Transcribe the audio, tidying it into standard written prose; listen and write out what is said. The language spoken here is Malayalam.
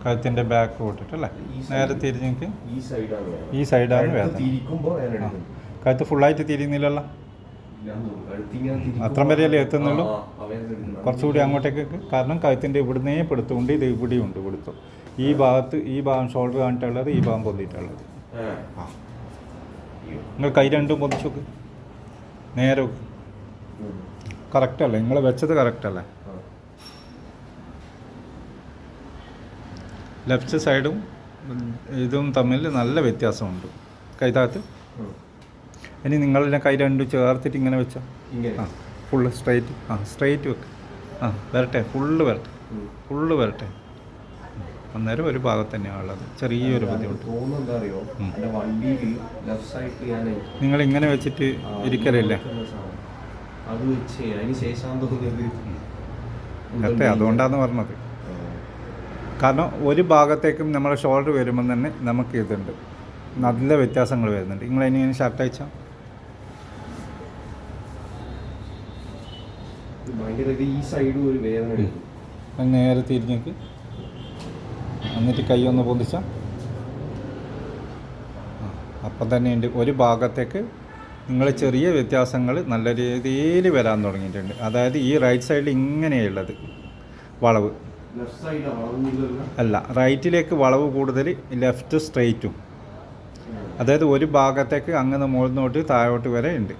കഴുത്തിൻ്റെ ബാക്ക് പോയിട്ടല്ലേ നേരെ തിരിഞ്ഞെങ്കിൽ ഈ സൈഡാണ് വേദന. കഴുത്ത് ഫുള്ളായിട്ട് തിരിയുന്നില്ലല്ലോ, അത്ര വരെയല്ലേ എത്തുന്നുള്ളൂ. കുറച്ചുകൂടി അങ്ങോട്ടേക്ക്, കാരണം കഴുത്തിൻ്റെ ഇവിടുന്നേ പിടുത്തമുണ്ട്, ഇത് ഇവിടെയും ഉണ്ട് പിടുത്തം. ഈ ഭാഗം ഷോൾഡർ കാണിട്ടുള്ളത്, ഈ ഭാഗം പൊന്തിയിട്ടുള്ളത്. ആ, നിങ്ങൾ കൈ രണ്ടും പൊന്തിച്ച് നോക്ക്, നേരെ വെക്ക്. കറക്റ്റല്ലേ നിങ്ങൾ വെച്ചത്? കറക്റ്റല്ലേ? ലെഫ്റ്റ് സൈഡും ഇതും തമ്മിൽ നല്ല വ്യത്യാസമുണ്ട് കൈതാകത്ത്. ഇനി നിങ്ങളെ കൈ രണ്ടും ചേർത്തിട്ട് ഇങ്ങനെ വെച്ചോ. ആ, ഫുള്ള് സ്ട്രൈറ്റ്. ആ, സ്ട്രൈറ്റ് വെക്ക്. ആ, വരട്ടെ, ഫുള്ള് വരട്ടെ. അന്നേരം ഒരു ഭാഗത്ത് തന്നെയാണ് ഉള്ളത്, ചെറിയൊരു ബുദ്ധിമുട്ട്. നിങ്ങൾ ഇങ്ങനെ വെച്ചിട്ട് ഇരിക്കലില്ലേ? കറക്റ്റ്, അതുകൊണ്ടാന്ന് പറഞ്ഞത്. കാരണം ഒരു ഭാഗത്തേക്കും നമ്മുടെ ഷോൾഡർ വരുമ്പം തന്നെ നമുക്ക് ഇതുണ്ട്, നല്ല വ്യത്യാസങ്ങൾ വരുന്നുണ്ട്. നിങ്ങൾ ഇനി ഷർട്ട് അയച്ചാൽ നേരെ തിരിഞ്ഞേക്ക്, എന്നിട്ട് കൈ ഒന്ന് പൊന്തിച്ചാൽ അപ്പം തന്നെ ഉണ്ട്. ഒരു ഭാഗത്തേക്ക് നിങ്ങൾ ചെറിയ വ്യത്യാസങ്ങൾ നല്ല രീതിയിൽ വരാൻ തുടങ്ങിയിട്ടുണ്ട്. അതായത് ഈ റൈറ്റ് സൈഡിൽ ഇങ്ങനെയുള്ളത് വളവ് അല്ല, റൈറ്റിലേക്ക് വളവ് കൂടുതൽ, ലെഫ്റ്റ് സ്ട്രെയിറ്റും. അതായത് ഒരു ഭാഗത്തേക്ക് അങ്ങനെ മുകളിൽ തൊട്ട് താഴോട്ട് വരെ ഉണ്ട്.